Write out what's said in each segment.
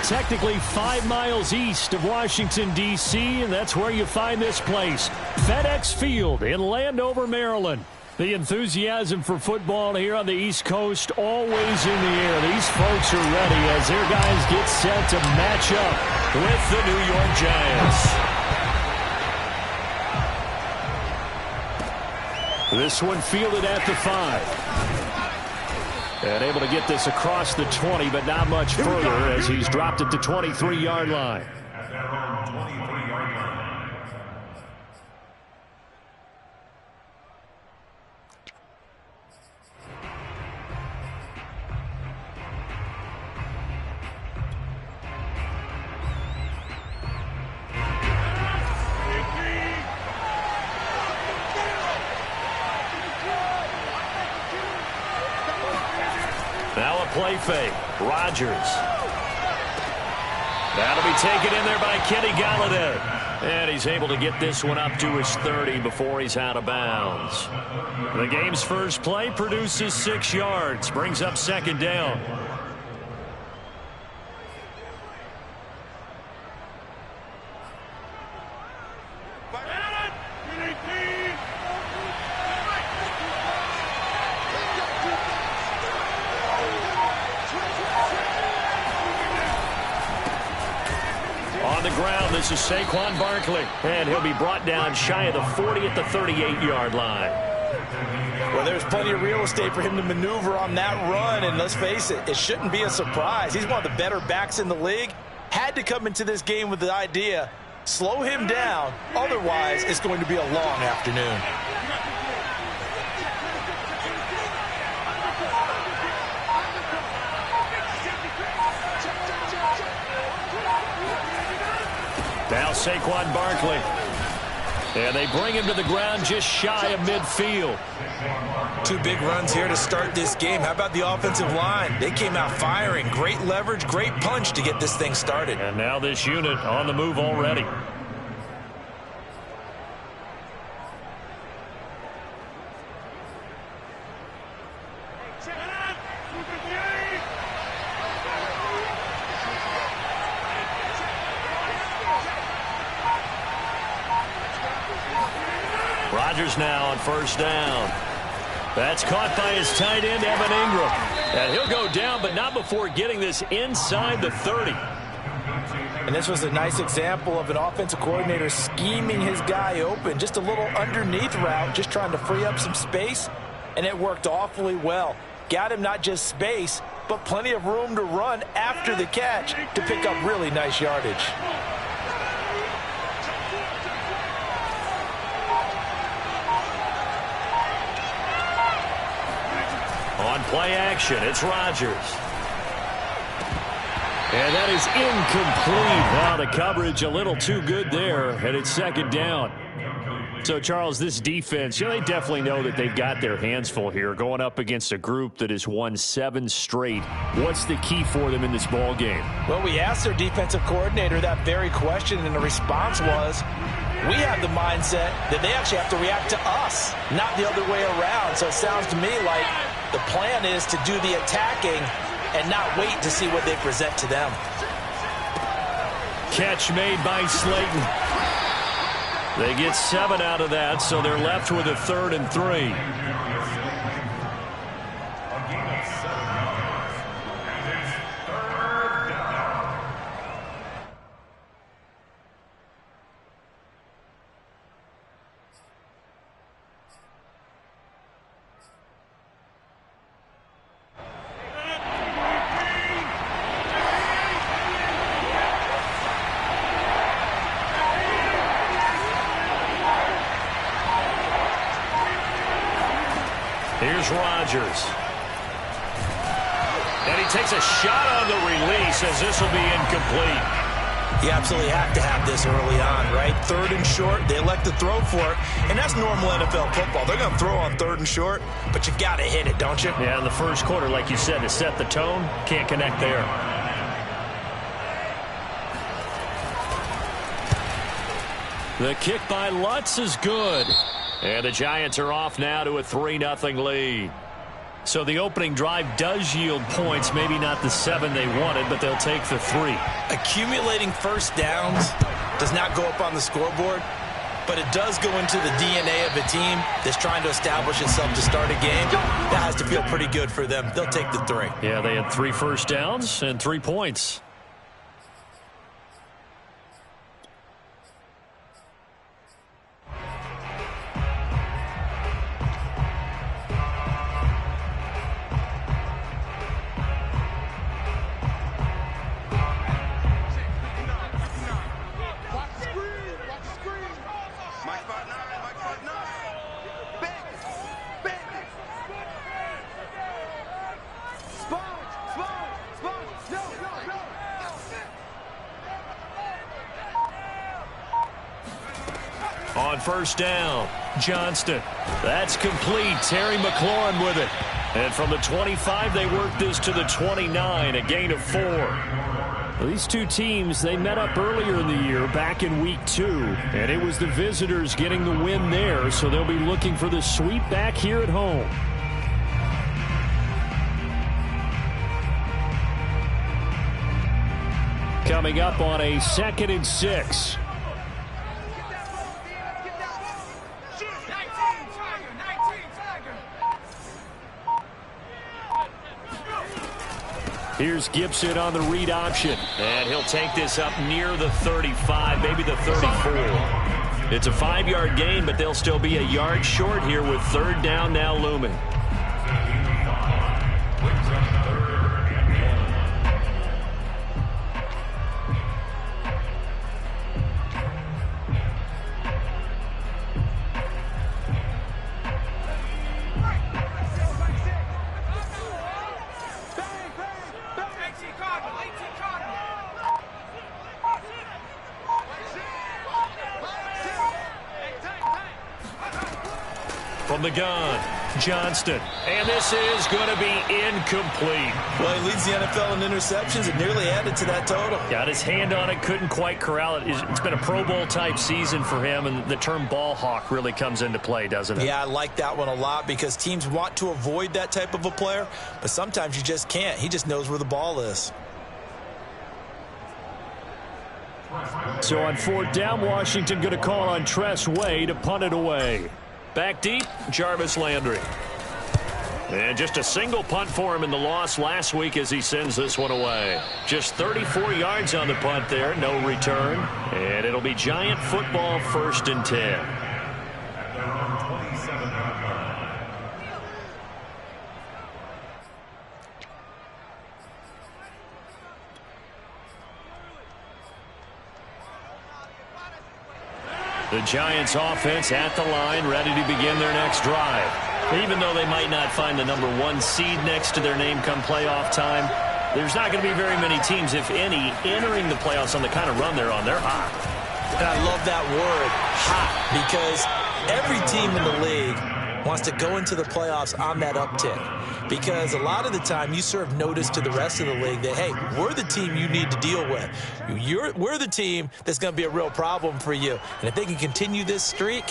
technically 5 miles east of Washington, D.C., and that's where you find this place, FedEx Field in Landover, Maryland. The enthusiasm for football here on the East Coast always in the air. These folks are ready as their guys get set to match up with the New York Giants. This one fielded at the 5. And able to get this across the 20, but not much further as he's dropped at the 23-yard line. Now a play fake. Rodgers. That'll be taken in there by Kenny Golladay. And he's able to get this one up to his 30 before he's out of bounds. The game's first play produces 6 yards. Brings up second down. On the ground, this is Saquon Barkley, and he'll be brought down shy of the 40 at the 38-yard line. Well, there's plenty of real estate for him to maneuver on that run, and let's face it, it shouldn't be a surprise. He's one of the better backs in the league. Had to come into this game with the idea, slow him down, otherwise it's going to be a long afternoon. Now Saquon Barkley. And they bring him to the ground just shy of midfield. 2 big runs here to start this game. How about the offensive line? They came out firing. Great leverage, great punch to get this thing started. And now this unit on the move already. Rodgers now on first down. That's caught by his tight end, Evan Ingram. And he'll go down, but not before getting this inside the 30. And this was a nice example of an offensive coordinator scheming his guy open. Just a little underneath route, just trying to free up some space, and it worked awfully well. Got him not just space, but plenty of room to run after the catch to pick up really nice yardage. On play action, it's Rodgers. And that is incomplete. Wow, the coverage a little too good there, and it's second down. So, Charles, this defense, they definitely know that they've got their hands full here, going up against a group that has won 7 straight. What's the key for them in this ball game? Well, we asked their defensive coordinator that very question, and the response was, we have the mindset that they actually have to react to us, not the other way around. So it sounds to me like the plan is to do the attacking and not wait to see what they present to them. Catch made by Slayton. They get 7 out of that, so they're left with a 3rd and 3. Here's Rodgers. And he takes a shot on the release as this will be incomplete. You absolutely have to have this early on, right? 3rd and short, they elect to throw for it, and that's normal NFL football. They're going to throw on 3rd and short, but you got to hit it, don't you? Yeah, in the first quarter, like you said, to set the tone, can't connect there. The kick by Lutz is good. And the Giants are off now to a 3-0 lead. So the opening drive does yield points, maybe not the 7 they wanted, but they'll take the 3. Accumulating first downs does not go up on the scoreboard, but it does go into the DNA of a team that's trying to establish itself to start a game. That has to feel pretty good for them. They'll take the 3. Yeah, they had 3 first downs and 3 points. On first down, Johnston. That's complete. Terry McLaurin with it. And from the 25, they work this to the 29, a gain of 4. Well, these two teams, they met up earlier in the year, back in week 2. And it was the visitors getting the win there, so they'll be looking for the sweep back here at home. Coming up on a 2nd and 6. Here's Gibson on the read option. And he'll take this up near the 35, maybe the 34. It's a 5-yard gain, but they'll still be a yard short here with 3rd down now looming. From the gun, Johnston. And this is going to be incomplete. Well, he leads the NFL in interceptions and nearly added to that total. Got his hand on it, couldn't quite corral it. It's been a Pro Bowl-type season for him, and the term ball hawk really comes into play, doesn't it? Yeah, I like that one a lot because teams want to avoid that type of a player, but sometimes you just can't. He just knows where the ball is. So on 4th down, Washington going to call on Tress Way to punt it away. Back deep, Jarvis Landry. And just a single punt for him in the loss last week as he sends this one away. Just 34 yards on the punt there, no return. And it'll be Giant football, 1st and 10. The Giants offense at the line, ready to begin their next drive. Even though they might not find the number 1 seed next to their name come playoff time, there's not going to be very many teams, if any, entering the playoffs on the kind of run they're on. They're hot. And I love that word, hot, because every team in the league wants to go into the playoffs on that uptick. Because a lot of the time you serve notice to the rest of the league that, hey, we're the team you need to deal with. We're the team that's going to be a real problem for you. And if they can continue this streak,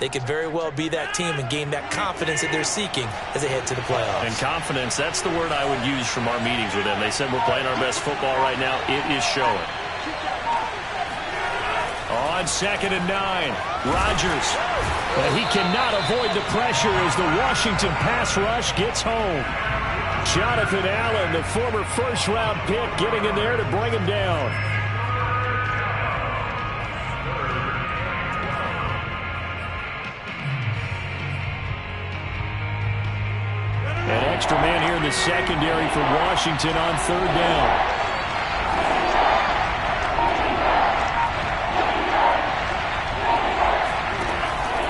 they could very well be that team and gain that confidence that they're seeking as they head to the playoffs. And confidence, that's the word I would use from our meetings with them. They said we're playing our best football right now. It is showing. On 2nd and 9, Rodgers. He cannot avoid the pressure as the Washington pass rush gets home. Jonathan Allen, the former 1st-round pick, getting in there to bring him down. An extra man here in the secondary for Washington on 3rd down.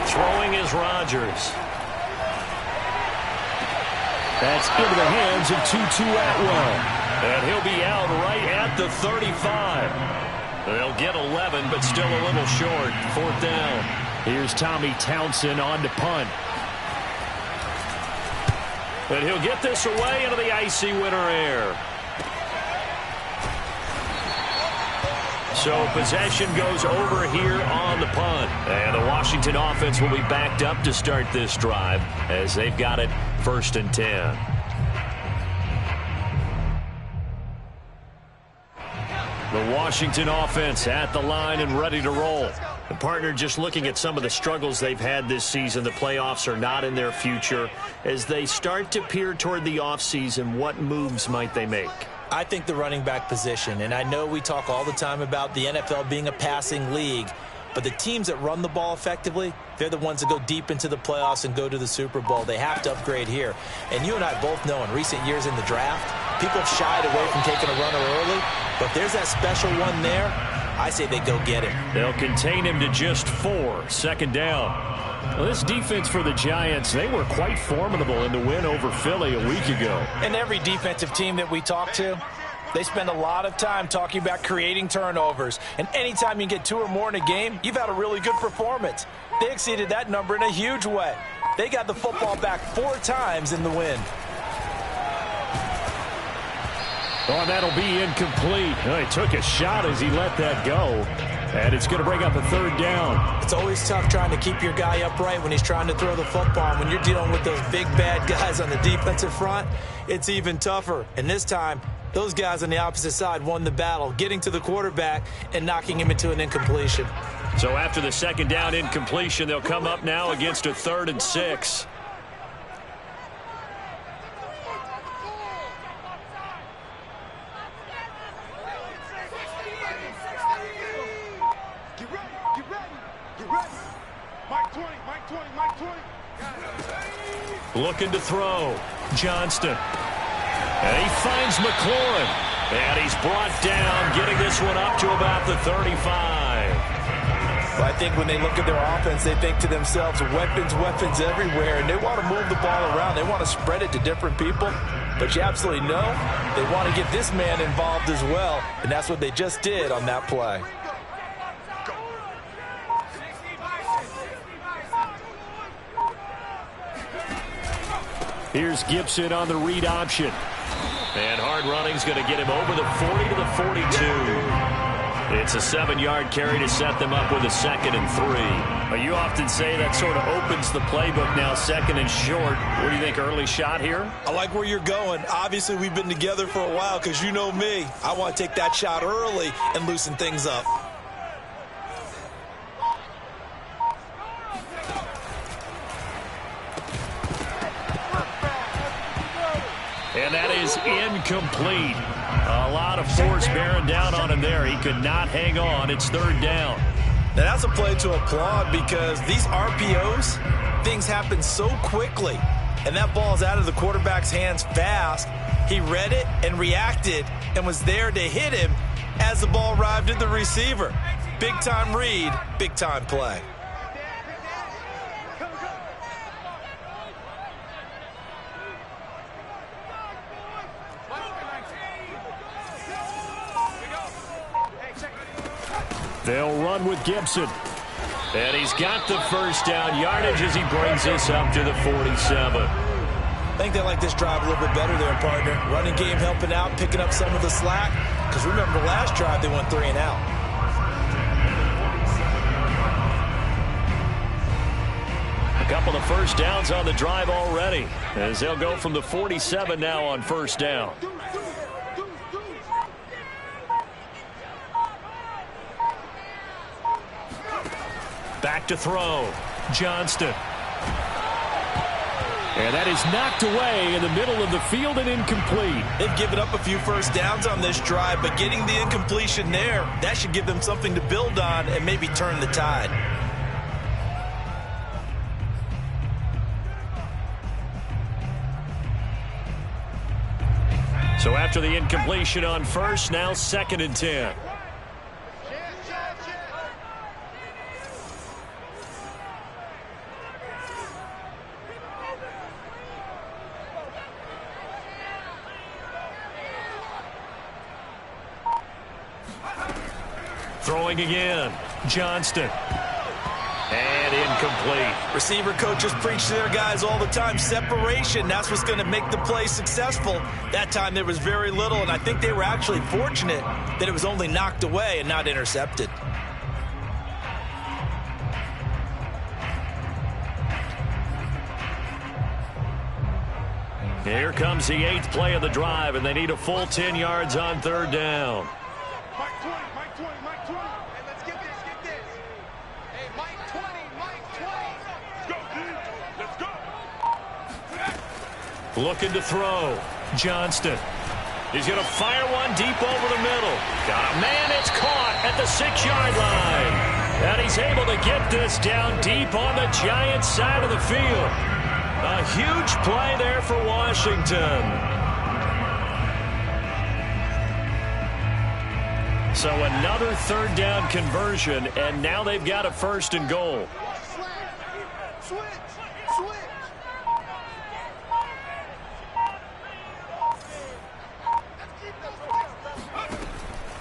Throwing is Rodgers. That's into the hands of Tutu Atwell. And he'll be out right at the 35. They'll get 11, but still a little short. 4th down. Here's Tommy Townsend on to punt. And he'll get this away into the icy winter air. So possession goes over here on the punt. And the Washington offense will be backed up to start this drive as they've got it 1st and 10. The Washington offense at the line and ready to roll. The partner, just looking at some of the struggles they've had this season, the playoffs are not in their future. As they start to peer toward the offseason, what moves might they make? I think the running back position, and I know we talk all the time about the NFL being a passing league, but the teams that run the ball effectively, they're the ones that go deep into the playoffs and go to the Super Bowl. They have to upgrade here. And you and I both know in recent years in the draft, people have shied away from taking a runner early, but if there's that special one there, I say they go get him. They'll contain him to just 4, 2nd down. Well, this defense for the Giants, they were quite formidable in the win over Philly a week ago. And every defensive team that we talk to, they spend a lot of time talking about creating turnovers. And anytime you get 2 or more in a game, you've had a really good performance. They exceeded that number in a huge way. They got the football back 4 times in the win. Oh, and that'll be incomplete. Oh, he took a shot as he let that go. And it's going to bring up a 3rd down. It's always tough trying to keep your guy upright when he's trying to throw the football. And when you're dealing with those big, bad guys on the defensive front, it's even tougher. And this time, those guys on the opposite side won the battle, getting to the quarterback and knocking him into an incompletion. So after the 2nd down incompletion, they'll come up now against a 3rd and 6. Looking to throw. Johnston. And he finds McLaurin. And he's brought down, getting this one up to about the 35. Well, I think when they look at their offense, they think to themselves, weapons, weapons everywhere. And they want to move the ball around. They want to spread it to different people. But you absolutely know they want to get this man involved as well. And that's what they just did on that play. Here's Gibson on the read option. And hard running's going to get him over the 40 to the 42. It's a 7-yard carry to set them up with a 2nd and 3. Well, you often say that sort of opens the playbook now, 2nd and short. What do you think, early shot here? I like where you're going. Obviously, we've been together for a while because you know me. I want to take that shot early and loosen things up. And that is incomplete. A lot of force bearing down on him there. He could not hang on. It's 3rd down. Now, that's a play to applaud because these RPOs, things happen so quickly. And that ball's out of the quarterback's hands fast. He read it and reacted and was there to hit him as the ball arrived at the receiver. Big-time read, big-time play. They'll run with Gibson. And he's got the 1st down yardage as he brings this up to the 47. I think they like this drive a little bit better there, partner. Running game helping out, picking up some of the slack. Because remember, the last drive they went 3 and out. A couple of 1st downs on the drive already, as they'll go from the 47 now on 1st down. Back to throw. Johnston. And that is knocked away in the middle of the field and incomplete. They've given up a few 1st downs on this drive, but getting the incompletion there, that should give them something to build on and maybe turn the tide. So after the incompletion on 1st, now 2nd and 10. Throwing again. Johnston. And incomplete. incomplete. Receiver coaches preach to their guys all the time. Separation, that's what's going to make the play successful. That time there was very little, and I think they were actually fortunate that it was only knocked away and not intercepted. Here comes the 8th play of the drive, and they need a full 10 yards on 3rd down. Mike 20, Mike 20, Mike 20. Hey, let's get this, get this. Hey, Mike 20, Mike 20. Let's go, dude. Let's go. Looking to throw. Johnston. He's going to fire one deep over the middle. Got a man, it's caught at the 6-yard line. And he's able to get this down deep on the Giants' side of the field. A huge play there for Washington. So another 3rd down conversion, and now they've got a 1st and goal. Switch.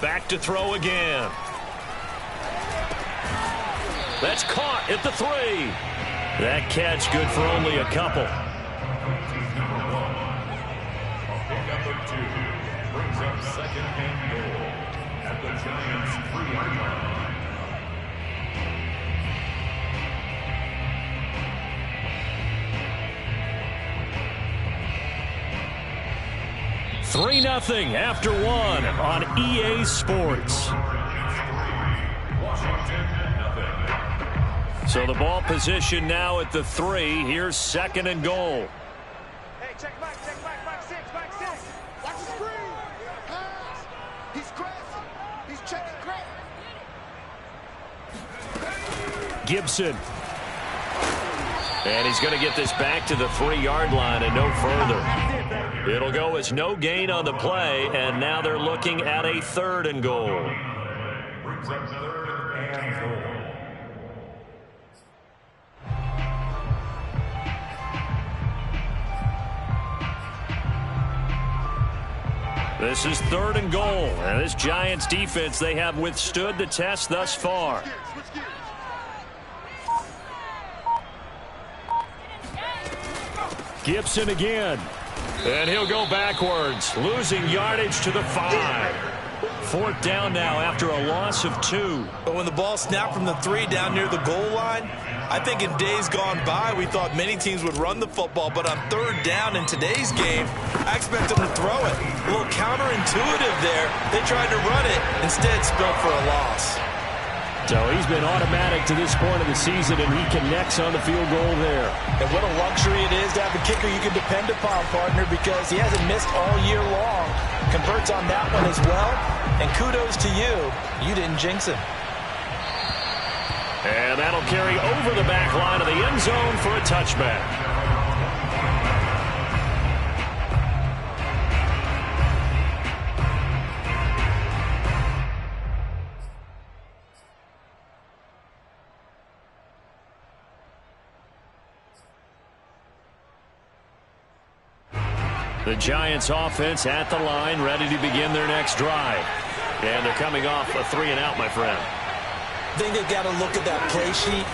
Back to throw again. That's caught at the 3. That catch good for only a couple. Number 2 brings up 2nd and goal at the Giants' 3-yard line. 3-0 after 1 on EA Sports. So the ball position now at the 3. Here's 2nd and goal. Hey, check Mike 6, Mike 6. Watch the screen. Pass. He's crashing. He's checking crack. Gibson. And he's going to get this back to the 3-yard line and no further. It'll go as no gain on the play, and now they're looking at a 3rd and goal. Brings up 3rd and goal. This is 3rd and goal, and this Giants defense, they have withstood the test thus far. Gibson again, and he'll go backwards, losing yardage to the 5. 4th down now after a loss of 2. But when the ball snapped from the 3 down near the goal line, I think in days gone by, we thought many teams would run the football, but on 3rd down in today's game, I expect them to throw it. A little counterintuitive there. They tried to run it, instead spelled for a loss. So he's been automatic to this point of the season, and he connects on the field goal there. And what a luxury it is to have a kicker you can depend upon, partner, because he hasn't missed all year long. Converts on that one as well, and kudos to you. You didn't jinx him. And that'll carry over the back line of the end zone for a touchback. The Giants offense at the line, ready to begin their next drive. And they're coming off a 3-and-out, my friend. I think they've got to look at that play sheet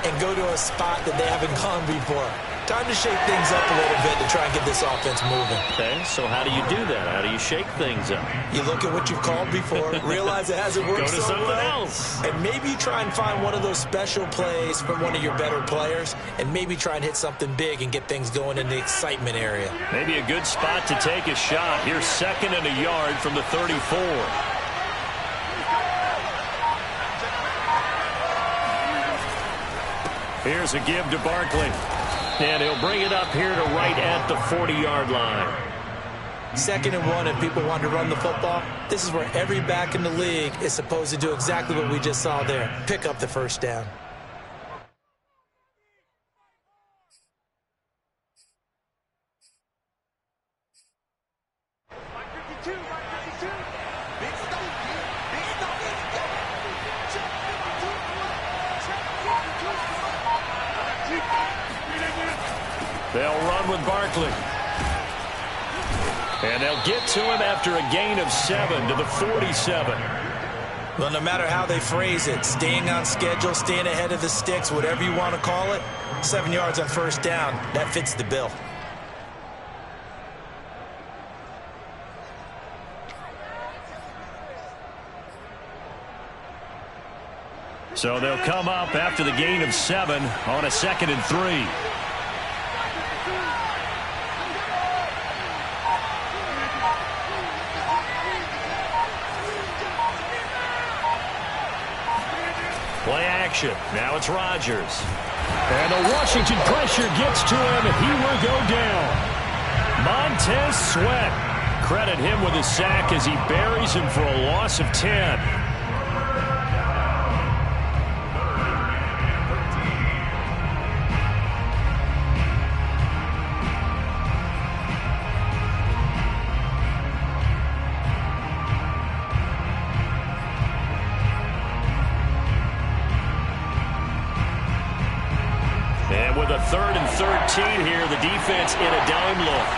and go to a spot that they haven't gone before. Time to shake things up a little bit to try and get this offense moving. Okay, so how do you do that? How do you shake things up? You look at what you've called before, realize it hasn't worked Go to so something well, else. and maybe you try and find one of those special plays from one of your better players, and maybe try and hit something big and get things going in the excitement area. Maybe a good spot to take a shot. Here's 2nd and a yard from the 34. Here's a give to Barkley. And he'll bring it up here to right at the 40-yard line. 2nd and 1, if people want to run the football, this is where every back in the league is supposed to do exactly what we just saw there. Pick up the 1st down. They'll run with Barkley. And they'll get to him after a gain of 7 to the 47. Well, no matter how they phrase it, staying on schedule, staying ahead of the sticks, whatever you want to call it, 7 yards on first down, that fits the bill. So they'll come up after the gain of 7 on a 2nd and 3. Play action. Now it's Rodgers. And the Washington pressure gets to him, and he will go down. Montez Sweat. Credit him with a sack as he buries him for a loss of 10. And with a 3rd and 13 here, the defense in a dime look.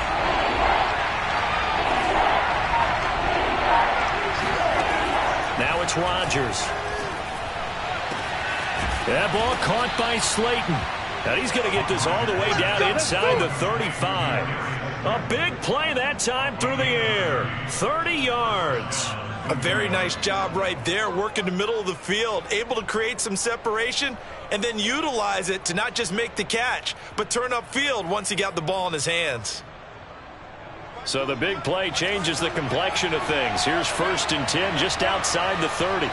Now it's Rodgers. That ball caught by Slayton. And he's going to get this all the way down inside the 35. A big play that time through the air. 30 yards. A very nice job right there, working the middle of the field, able to create some separation and then utilize it to not just make the catch, but turn upfield once he got the ball in his hands. So the big play changes the complexion of things. Here's 1st and 10 just outside the 30.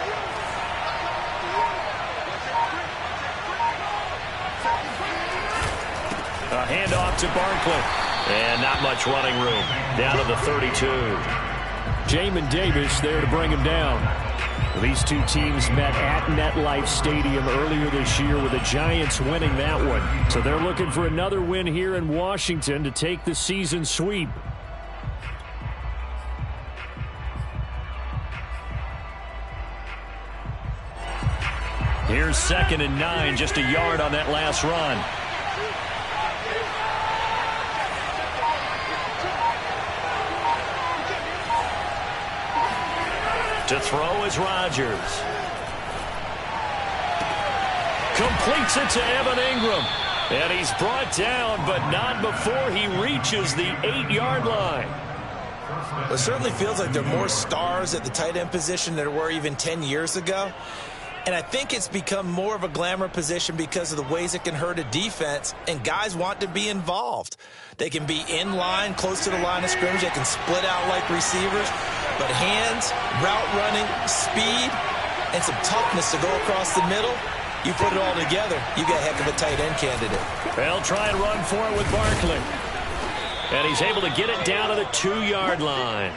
A handoff to Barkley. And not much running room. Down to the 32. Jamin Davis there to bring him down. These two teams met at MetLife Stadium earlier this year with the Giants winning that one. So they're looking for another win here in Washington to take the season sweep. Here's 2nd and 9, just a yard on that last run. To throw is Rodgers. Completes it to Evan Ingram. And he's brought down, but not before he reaches the 8-yard line. It certainly feels like there are more stars at the tight end position than there were even 10 years ago. And I think it's become more of a glamour position because of the ways it can hurt a defense, and guys want to be involved. They can be in line, close to the line of scrimmage. They can split out like receivers. But hands, route running, speed, and some toughness to go across the middle, you put it all together, you got a heck of a tight end candidate. They'll try and run for it with Barkley. And he's able to get it down to the 2-yard line.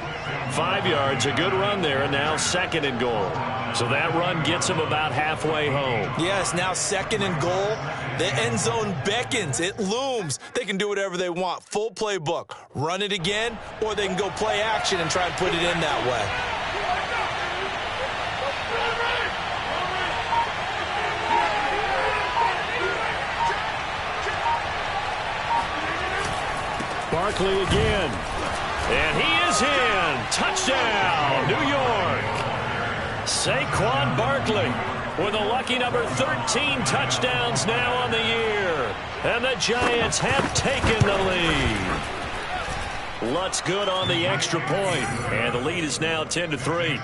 5 yards, a good run there, and now 2nd and goal. So that run gets him about halfway home. Yes, now 2nd and goal. The end zone beckons. It looms. They can do whatever they want. Full playbook. Run it again, or they can go play action and try and put it in that way. Barkley again. And he is in. Touchdown, New York. Saquon Barkley with a lucky number 13 touchdowns now on the year. And the Giants have taken the lead. Lutz good on the extra point. And the lead is now 10-3.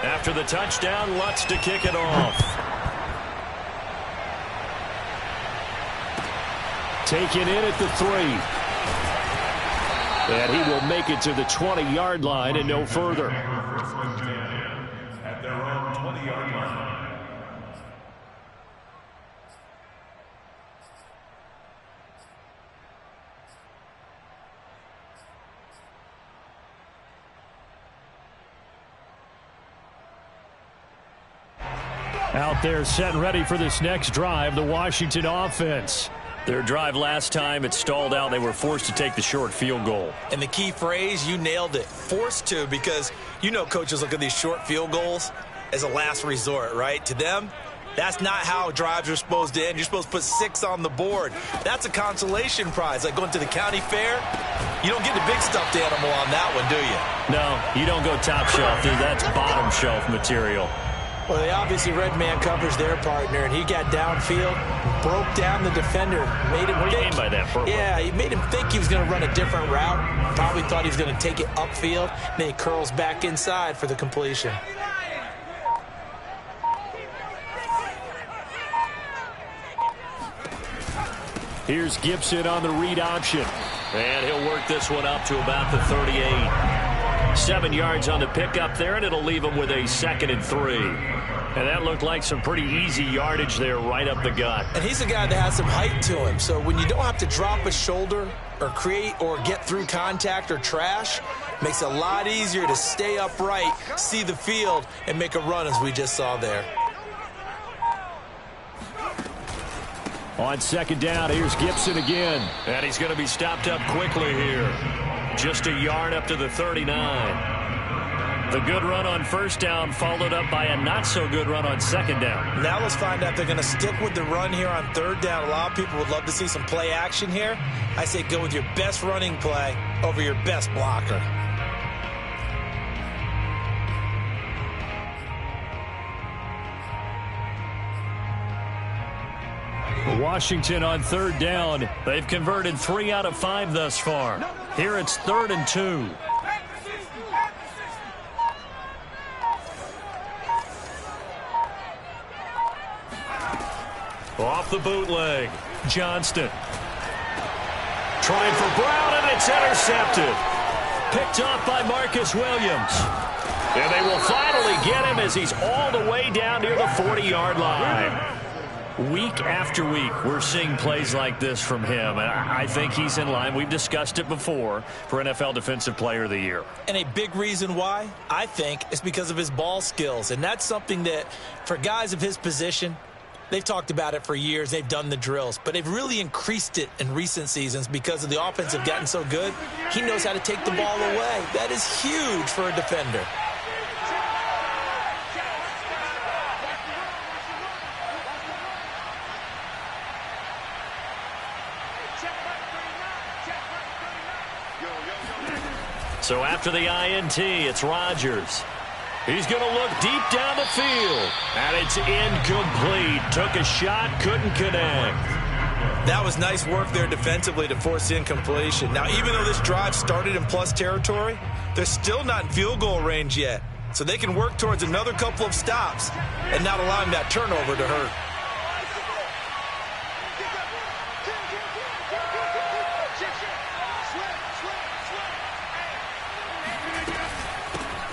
After the touchdown, Lutz to kick it off. Taken in at the 3. And he will make it to the 20-yard line and no further. At their own 20-yard line. Out there set and ready for this next drive, the Washington offense. Their drive last time, it stalled out. They were forced to take the short field goal. And the key phrase, you nailed it. Forced to, because you know coaches look at these short field goals as a last resort, right? To them, That's not how drives are supposed to end. You're supposed to put 6 on the board. That's a consolation prize, like going to the county fair. You don't get the big stuffed animal on that one, do you? No, you don't go top shelf. That's bottom shelf material. Well, they obviously red man covers their partner, and he got downfield, broke down the defender, made him What do you mean by that, Purple? Yeah, he made him think he was going to run a different route. Probably thought he was going to take it upfield. Then he curls back inside for the completion. Here's Gibson on the read option. And he'll work this one up to about the 38. 7 yards on the pickup there, and it'll leave him with a 2nd and 3. And that looked like some pretty easy yardage there right up the gut. And he's a guy that has some height to him. So when you don't have to drop a shoulder or create or get through contact or trash, makes it a lot easier to stay upright, see the field, and make a run as we just saw there. On 2nd down, here's Gibson again. And he's going to be stopped up quickly here. Just a yard up to the 39. The good run on 1st down followed up by a not-so-good run on 2nd down. Now let's find out if they're going to stick with the run here on 3rd down. A lot of people would love to see some play action here. I say go with your best running play over your best blocker. Washington on 3rd down. They've converted 3 out of 5 thus far. Here it's 3rd and 2. Off the bootleg. Johnston. Trying for Brown, and it's intercepted. Picked off by Marcus Williams. And they will finally get him as he's all the way down near the 40-yard line. Week after week, we're seeing plays like this from him, and I think he's in line. We've discussed it before for NFL Defensive Player of the Year. And a big reason why, I think, is because of his ball skills. And that's something that, for guys of his position, they've talked about it for years. They've done the drills. But they've really increased it in recent seasons because of the offense have gotten so good. He knows how to take the ball away. That is huge for a defender. So after the INT, it's Rodgers. He's going to look deep down the field. And it's incomplete. Took a shot, couldn't connect. That was nice work there defensively to force incompletion. Now, even though this drive started in plus territory, they're still not in field goal range yet. So they can work towards another couple of stops and not allowing that turnover to hurt.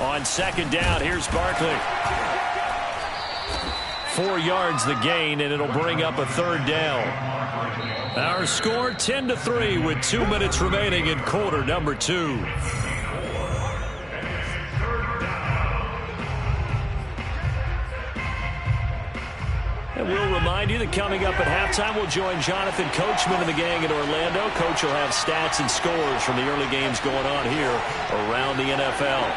On 2nd down, here's Barkley. 4 yards the gain, and it'll bring up a 3rd down. Our score 10-3 with 2 minutes remaining in quarter number 2. And we'll remind you that coming up at halftime, we'll join Jonathan Coachman and the gang in Orlando. Coach will have stats and scores from the early games going on here around the NFL.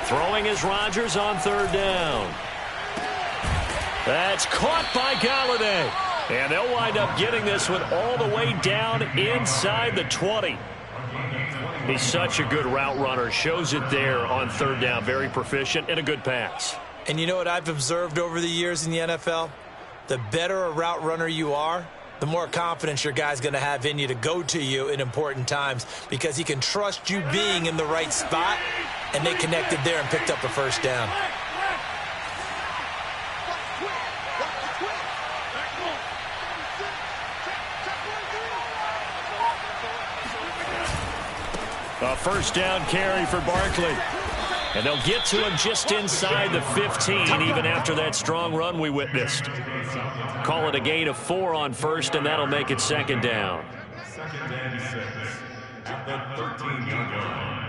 Throwing is Rodgers on 3rd down. That's caught by Galladay. And they'll wind up getting this one all the way down inside the 20. He's such a good route runner. Shows it there on 3rd down. Very proficient and a good pass. And you know what I've observed over the years in the NFL? The better a route runner you are, the more confidence your guy's going to have in you to go to you in important times because he can trust you being in the right spot, and they connected there and picked up a 1st down. A 1st down carry for Barkley. And they'll get to him just inside the 15, even after that strong run we witnessed. Call it a gain of 4 on 1st, and that'll make it 2nd down. 2nd and 6 at the 13-yard line.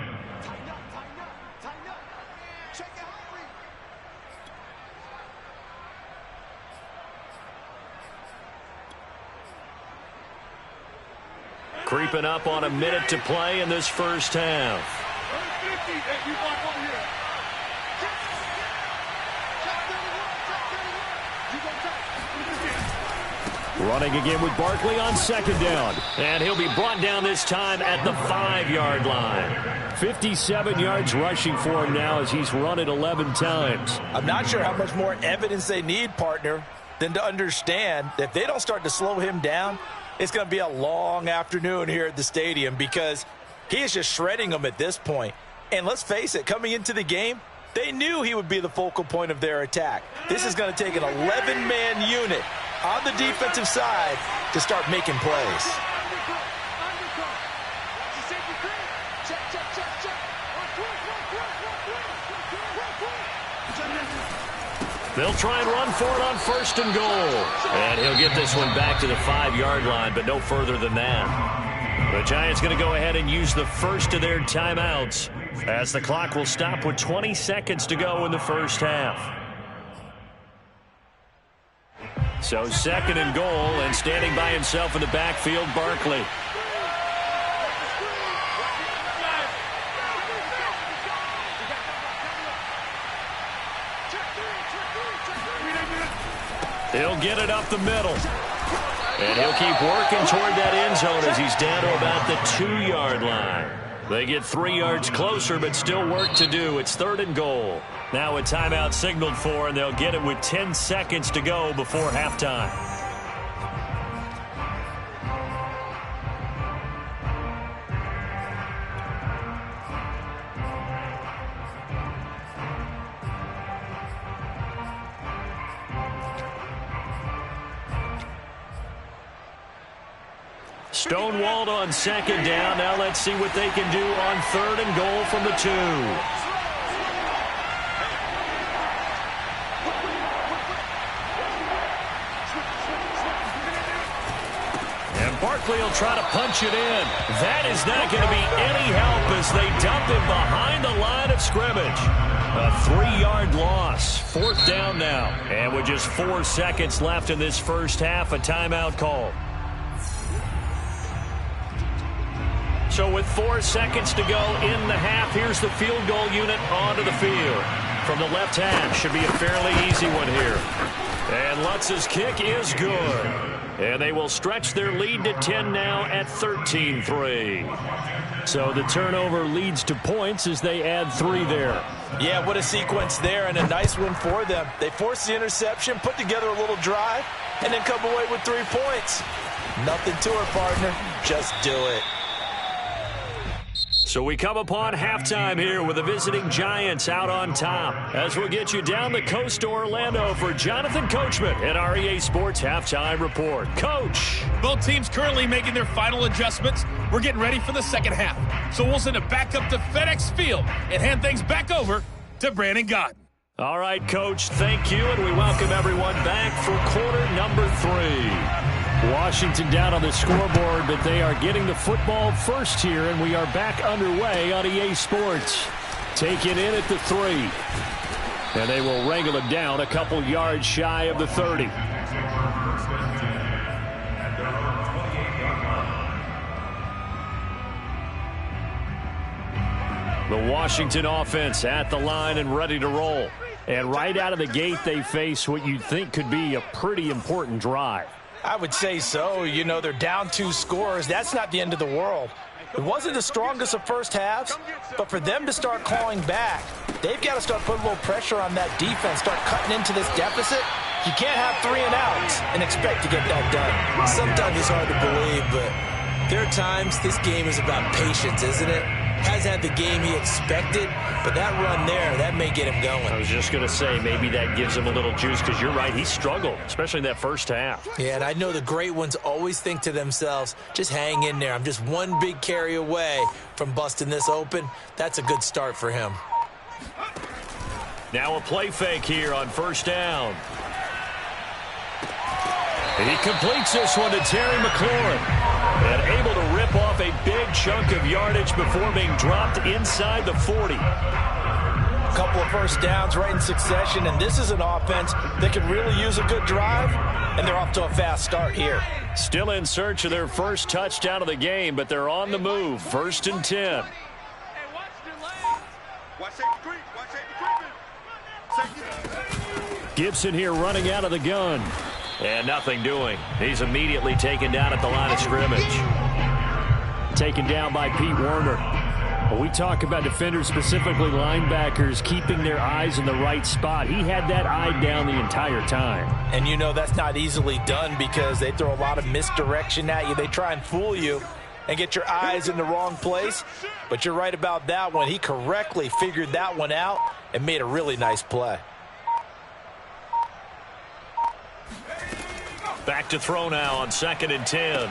Creeping up on a minute to play in this first half. Running again with Barkley on second down. And he'll be brought down this time at the 5-yard line. 57 yards rushing for him now as he's run it 11 times. I'm not sure how much more evidence they need, partner, than to understand that if they don't start to slow him down, it's going to be a long afternoon here at the stadium because he is just shredding them at this point. And let's face it, coming into the game, they knew he would be the focal point of their attack. This is going to take an 11-man unit on the defensive side to start making plays. They'll try and run for it on 1st and goal. And he'll get this one back to the 5-yard line, but no further than that. The Giants going to go ahead and use the first of their timeouts as the clock will stop with 20 seconds to go in the first half. So 2nd and goal, and standing by himself in the backfield, Barkley. He'll get it up the middle. And he'll keep working toward that end zone as he's down to about the 2-yard line. They get 3 yards closer, but still work to do. It's 3rd and goal. Now a timeout signaled for, and they'll get it with 10 seconds to go before halftime. Stonewalled on 2nd down. Now let's see what they can do on 3rd and goal from the 2. And Barkley will try to punch it in. That is not going to be any help as they dump him behind the line of scrimmage. A 3-yard loss. 4th down now. And with just 4 seconds left in this first half, a timeout call. So with 4 seconds to go in the half, here's the field goal unit onto the field. From the left half, should be a fairly easy one here. And Lutz's kick is good. And they will stretch their lead to 10 now at 13-3. So the turnover leads to points as they add 3 there. Yeah, what a sequence there, and a nice one for them. They force the interception, put together a little drive, and then come away with 3 points. Nothing to it, partner. Just do it. So we come upon halftime here with the visiting Giants out on top. As we'll get you down the coast to Orlando for Jonathan Coachman at our EA Sports Halftime Report. Coach. Both teams currently making their final adjustments. We're getting ready for the second half. So we'll send it back up to FedEx Field and hand things back over to Brandon Gaudin. All right, Coach, thank you, and we welcome everyone back for quarter number 3. Washington down on the scoreboard, but they are getting the football first here, and we are back underway on EA Sports. Taken in at the 3. And they will wrangle him down a couple yards shy of the 30. The Washington offense at the line and ready to roll. And right out of the gate, they face what you'd think could be a pretty important drive. I would say so. You know, they're down 2 scores. That's not the end of the world. It wasn't the strongest of first halves, but for them to start clawing back, they've got to start putting a little pressure on that defense, start cutting into this deficit. You can't have 3 and outs and expect to get that done. Sometimes it's hard to believe, but there are times this game is about patience, isn't it? Hasn't had the game he expected, but that run there, that may get him going. I was just going to say, maybe that gives him a little juice, because you're right, he struggled, especially in that first half. Yeah, and I know the great ones always think to themselves, just hang in there. I'm just one big carry away from busting this open. That's a good start for him. Now a play fake here on 1st down. He completes this one to Terry McLaurin. And able to rip off a big chunk of yardage before being dropped inside the 40. A couple of first downs right in succession, and this is an offense that could really use a good drive, and they're off to a fast start here. Still in search of their first touchdown of the game, but they're on the move. 1st and 10. Hey, watch the leg. Watch safety creep. Watch safety creeping. Safety. Gibson here running out of the gun. And nothing doing. He's immediately taken down at the line of scrimmage. Taken down by Pete Werner. When we talk about defenders, specifically linebackers, keeping their eyes in the right spot, he had that eye down the entire time. And you know that's not easily done because they throw a lot of misdirection at you. They try and fool you and get your eyes in the wrong place. But you're right about that one. He correctly figured that one out and made a really nice play. Back to throw now on 2nd and 10.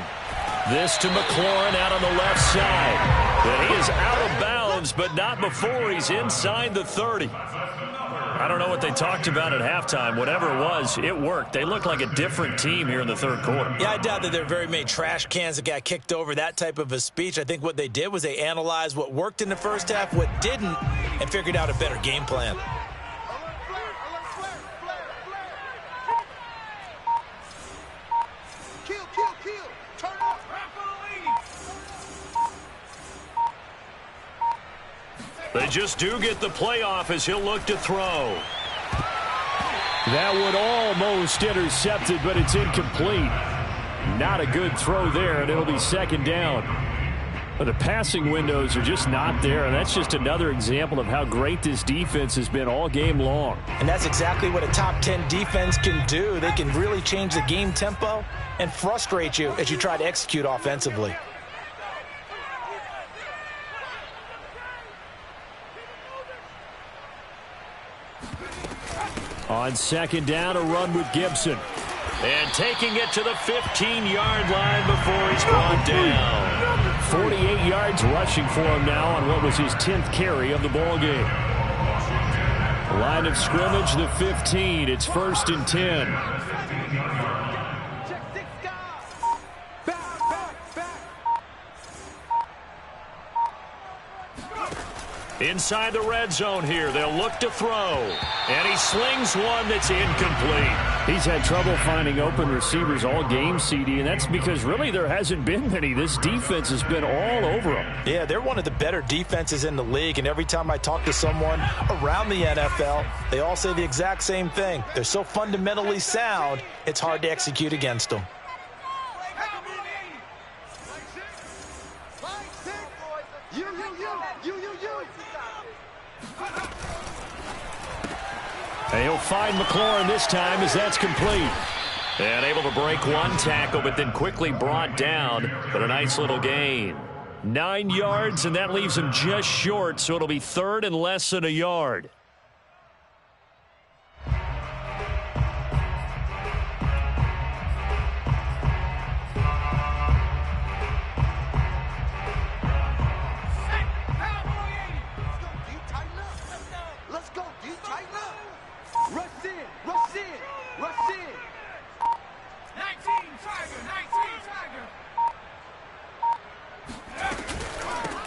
This to McLaurin out on the left side. And he is out of bounds, but not before he's inside the 30. I don't know what they talked about at halftime. Whatever it was, it worked. They look like a different team here in the third quarter. Yeah, I doubt that there are very many trash cans that got kicked over, that type of a speech. I think what they did was they analyzed what worked in the first half, what didn't, and figured out a better game plan. They just do get the playoff as he'll look to throw. That one almost intercepted, but it's incomplete. Not a good throw there, and it'll be 2nd down. But the passing windows are just not there, and that's just another example of how great this defense has been all game long. And that's exactly what a top 10 defense can do. They can really change the game tempo and frustrate you as you try to execute offensively. On 2nd down, a run with Gibson. And taking it to the 15-yard line before he's brought down. 48 yards rushing for him now on what was his 10th carry of the ballgame. Line of scrimmage, the 15. It's 1st and 10. Inside the red zone here. They'll look to throw. And he slings one that's incomplete. He's had trouble finding open receivers all game, CD, and that's because really there hasn't been many. This defense has been all over them. Yeah, they're one of the better defenses in the league, and every time I talk to someone around the NFL, they all say the exact same thing. They're so fundamentally sound, it's hard to execute against them. And he'll find McLaurin this time as that's complete. And able to break one tackle, but then quickly brought down. But a nice little gain. 9 yards, and that leaves him just short, so it'll be 3rd and less than a yard.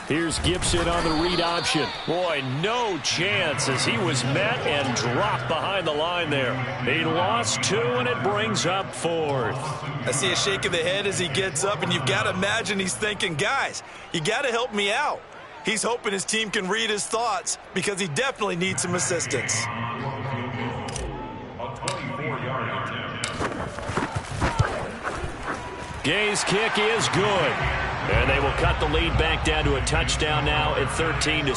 Here's Gibson on the read option. Boy, no chance as he was met and dropped behind the line there. He lost 2, and it brings up 4th. I see a shake of the head as he gets up, and you've got to imagine he's thinking, guys, you got to help me out. He's hoping his team can read his thoughts because he definitely needs some assistance. Gay's kick is good. And they will cut the lead back down to a touchdown now at 13-6.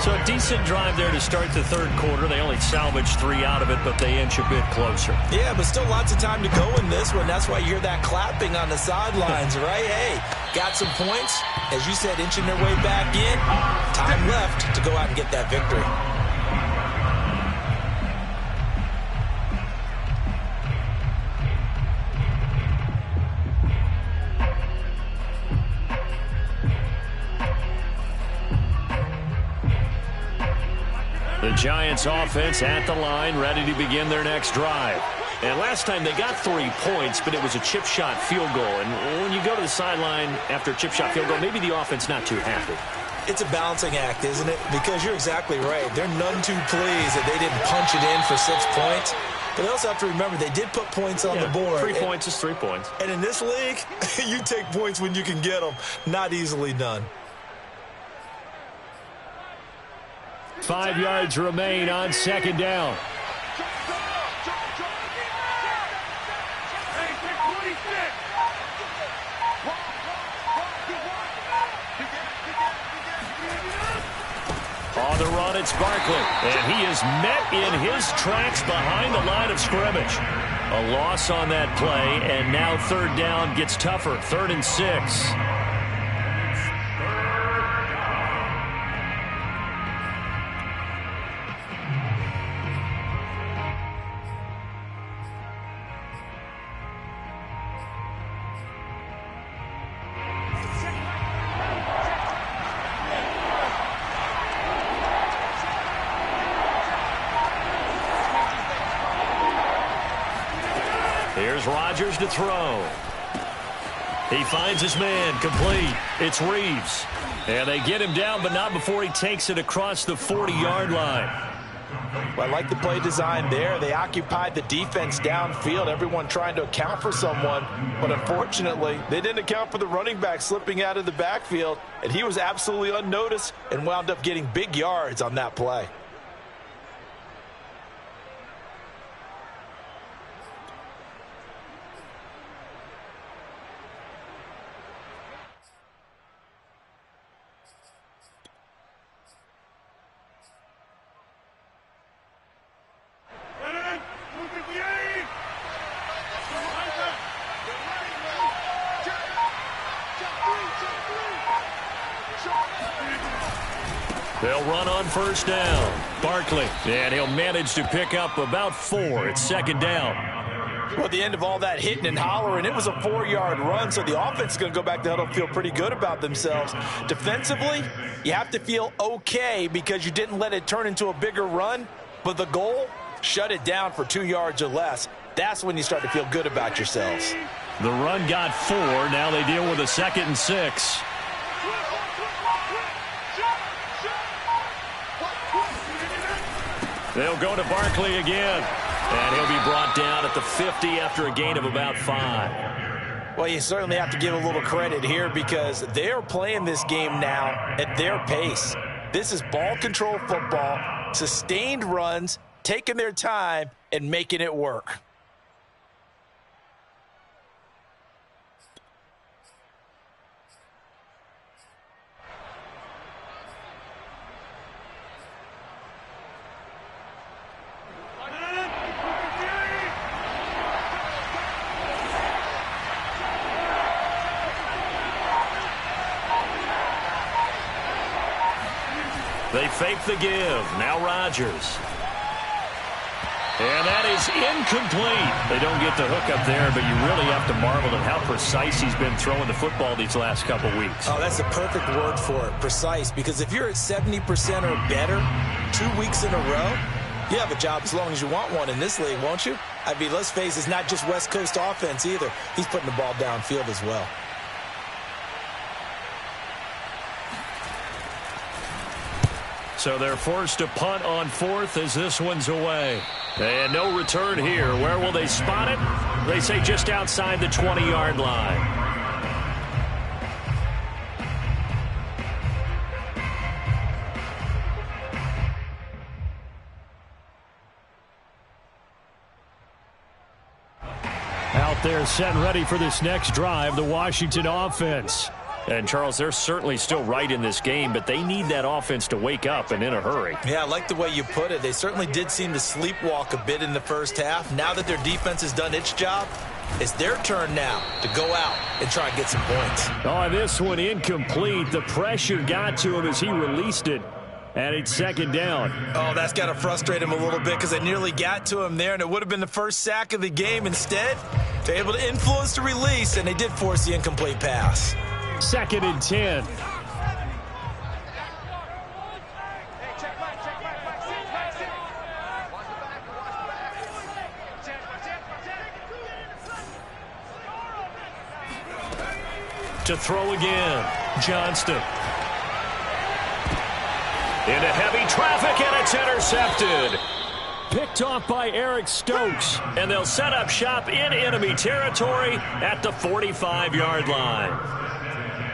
So a decent drive there to start the third quarter. They only salvaged 3 out of it, but they inch a bit closer. Yeah, but still lots of time to go in this one. That's why you hear that clapping on the sidelines, right? Hey, got some points. As you said, inching their way back in. Time left to go out and get that victory. The Giants offense at the line, ready to begin their next drive. And last time they got 3 points, but it was a chip shot field goal. And when you go to the sideline after a chip shot field goal, maybe the offense not too happy. It's a balancing act, isn't it? Because you're exactly right. They're none too pleased that they didn't punch it in for 6 points. But they also have to remember they did put points on the board. 3 points is 3 points. And in this league, you take points when you can get them. Not easily done. 5 yards remain on 2nd down. On the run, it's Barkley. And he is met in his tracks behind the line of scrimmage. A loss on that play, and now third down gets tougher. 3rd and 6. Here's Rodgers to throw. He finds his man, complete. It's Reeves. And they get him down, but not before he takes it across the 40-yard line. Well, I like the play design there. They occupied the defense downfield, everyone trying to account for someone. But unfortunately, they didn't account for the running back slipping out of the backfield, and he was absolutely unnoticed and wound up getting big yards on that play. They'll run on first down. Barkley, and he'll manage to pick up about 4. It's 2nd down. Well, at the end of all that hitting and hollering, it was a 4-yard run, so the offense is going to go back to huddle and feel pretty good about themselves. Defensively, you have to feel okay because you didn't let it turn into a bigger run, but the goal, shut it down for 2 yards or less. That's when you start to feel good about yourselves. The run got 4. Now they deal with a 2nd and 6. They'll go to Barkley again. And he'll be brought down at the 50 after a gain of about 5. Well, you certainly have to give a little credit here because they're playing this game now at their pace. This is ball control football, sustained runs, taking their time, and making it work. They fake the give. Now Rodgers. And that is incomplete. They don't get the hook up there, but you really have to marvel at how precise he's been throwing the football these last couple weeks. Oh, that's a perfect word for it, precise, because if you're at 70% or better 2 weeks in a row, you have a job as long as you want one in this league, won't you? I mean, let's face it, it's not just West Coast offense either. He's putting the ball downfield as well. So they're forced to punt on 4th as this one's away. And no return here. Where will they spot it? They say just outside the 20-yard line. Out there set and ready for this next drive, the Washington offense. And, Charles, they're certainly still right in this game, but they need that offense to wake up and in a hurry. Yeah, I like the way you put it. They certainly did seem to sleepwalk a bit in the first half. Now that their defense has done its job, it's their turn now to go out and try and get some points. Oh, this one incomplete. The pressure got to him as he released it. And it's 2nd down. Oh, that's got to frustrate him a little bit because they nearly got to him there, and it would have been the first sack of the game. Instead, they're able to influence the release, and they did force the incomplete pass. 2nd and 10. To throw again, Johnston. Into heavy traffic, and it's intercepted. Picked off by Eric Stokes, and they'll set up shop in enemy territory at the 45-yard line.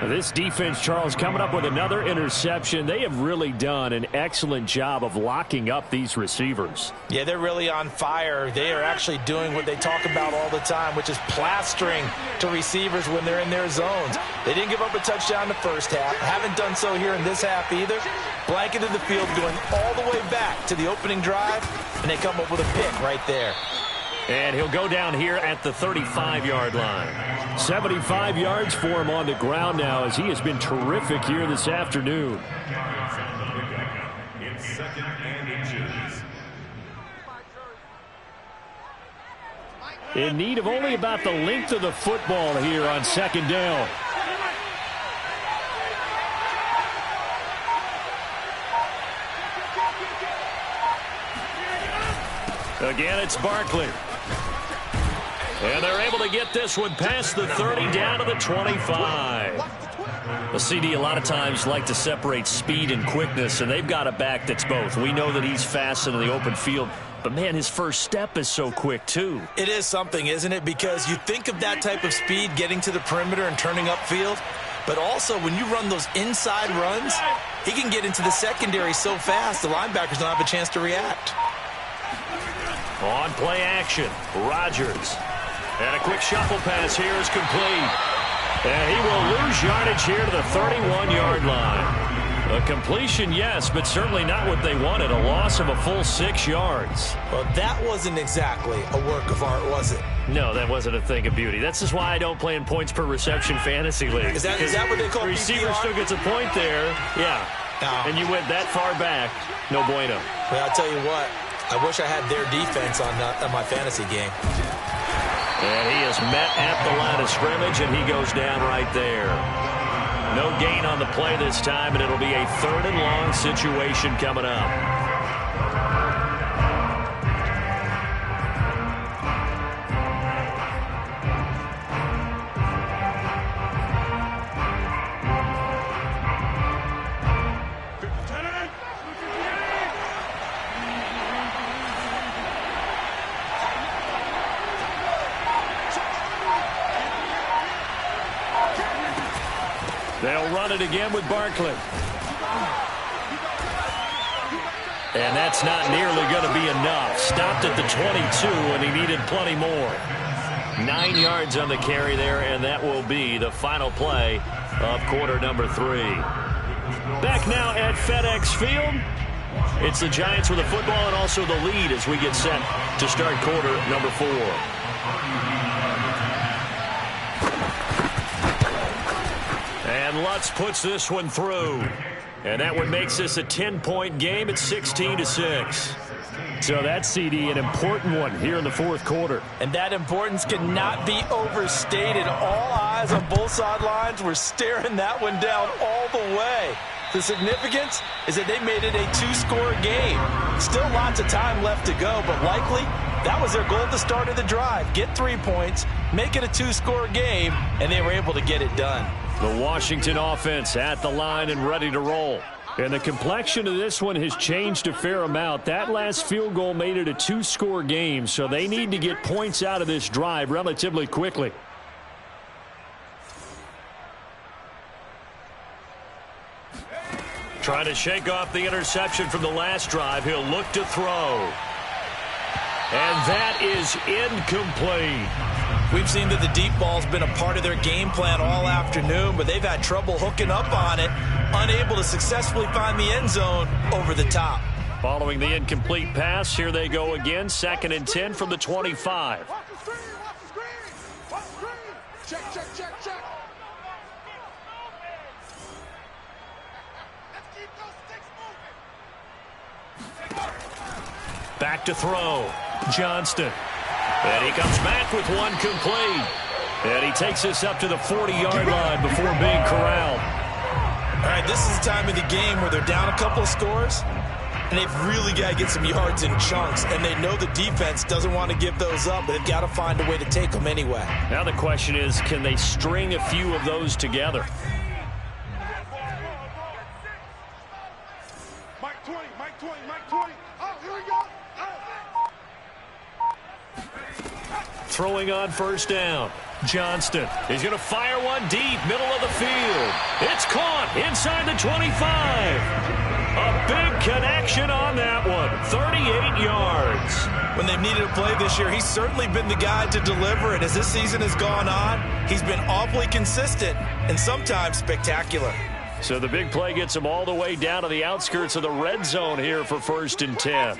This defense, Charles, coming up with another interception. They have really done an excellent job of locking up these receivers. Yeah, they're really on fire. They are actually doing what they talk about all the time, which is plastering to receivers when they're in their zones. They didn't give up a touchdown in the first half. Haven't done so here in this half either. Blanketed the field going all the way back to the opening drive, and they come up with a pick right there. And he'll go down here at the 35-yard line. 75 yards for him on the ground now as he has been terrific here this afternoon. It's 2nd and inches. In need of only about the length of the football here on 2nd down. Again, it's Barkley. And they're able to get this one past the 30 down to the 25. The CD a lot of times like to separate speed and quickness, and they've got a back that's both. We know that he's fast in the open field, but, man, his first step is so quick, too. It is something, isn't it? Because you think of that type of speed getting to the perimeter and turning upfield, but also when you run those inside runs, he can get into the secondary so fast the linebackers don't have a chance to react. On play action, Rodgers. And a quick shuffle pass here is complete. And he will lose yardage here to the 31-yard line. A completion, yes, but certainly not what they wanted. A loss of a full 6 yards. Well, that wasn't exactly a work of art, was it? No, that wasn't a thing of beauty. That's just why I don't play in points per reception fantasy league. Is that what they call receiver PPR? still gets a point there. Yeah. No. And you went that far back. No bueno. Well, I'll tell you what. I wish I had their defense on my fantasy game. And he is met at the line of scrimmage, and he goes down right there. No gain on the play this time, and it'll be a 3rd and long situation coming up. They'll run it again with Barkley. And that's not nearly going to be enough. Stopped at the 22, and he needed plenty more. 9 yards on the carry there, and that will be the final play of quarter number 3. Back now at FedEx Field. It's the Giants with the football and also the lead as we get set to start quarter number 4. And Lutz puts this one through. And that one makes this a 10-point game at 16-6. So that's, CD, an important one here in the 4th quarter. And that importance cannot be overstated. All eyes on both sidelines were staring that one down all the way. The significance is that they made it a 2-score game. Still lots of time left to go, but likely that was their goal at the start of the drive. Get 3 points, make it a 2-score game, and they were able to get it done. The Washington offense at the line and ready to roll. And the complexion of this one has changed a fair amount. That last field goal made it a 2-score game, so they need to get points out of this drive relatively quickly. Trying to shake off the interception from the last drive. He'll look to throw. And that is incomplete. We've seen that the deep ball's been a part of their game plan all afternoon, but they've had trouble hooking up on it, unable to successfully find the end zone over the top. Following the incomplete pass, here they go again, 2nd and 10 from the 25. Watch the screen, watch the screen, watch the screen. Check, check, check, check. Let's keep those sticks moving. Back to throw. Johnston. And he comes back with one complete. And he takes this up to the 40-yard line before being corralled. All right, this is the time of the game where they're down a couple of scores, and they've really got to get some yards in chunks, and they know the defense doesn't want to give those up, but they've got to find a way to take them anyway. Now the question is, can they string a few of those together? Mike 20, Mike 20, Mike 20. Oh, here we go. Throwing on 1st down. Johnston is going to fire one deep, middle of the field. It's caught inside the 25. A big connection on that one, 38 yards. When they've needed a play this year, he's certainly been the guy to deliver it. As this season has gone on, he's been awfully consistent and sometimes spectacular. So the big play gets him all the way down to the outskirts of the red zone here for 1st and 10.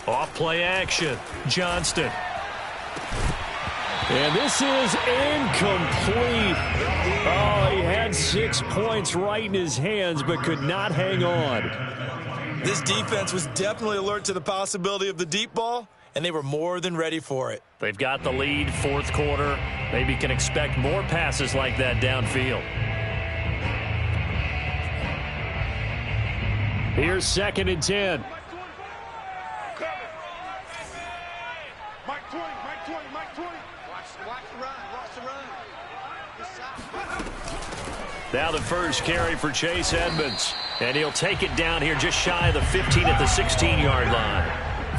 Off play action, Johnston. And this is incomplete. Oh, he had 6 points right in his hands, but could not hang on. This defense was definitely alert to the possibility of the deep ball, and they were more than ready for it. They've got the lead, 4th quarter. Maybe can expect more passes like that downfield. Here's 2nd and 10. Mike 20, Mike 20, Mike 20. Watch the run, watch the run. Now the first carry for Chase Edmonds. And he'll take it down here just shy of the 15 at the 16-yard line.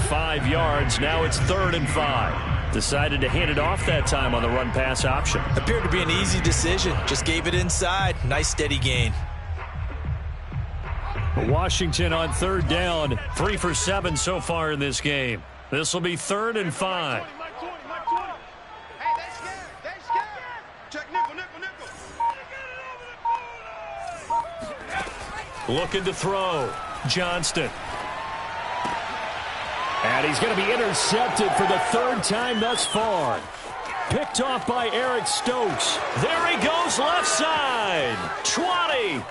5 yards, now it's 3rd and 5. Decided to hand it off that time on the run-pass option. Appeared to be an easy decision. Just gave it inside. Nice steady gain. Washington on 3rd down. 3 for 7 so far in this game. This will be 3rd and 5. Mike 20, Mike 20. Hey, they scared. Check nickel. Looking to throw. Johnston. And he's going to be intercepted for the 3rd time thus far. Picked off by Eric Stokes. There he goes left side. 20.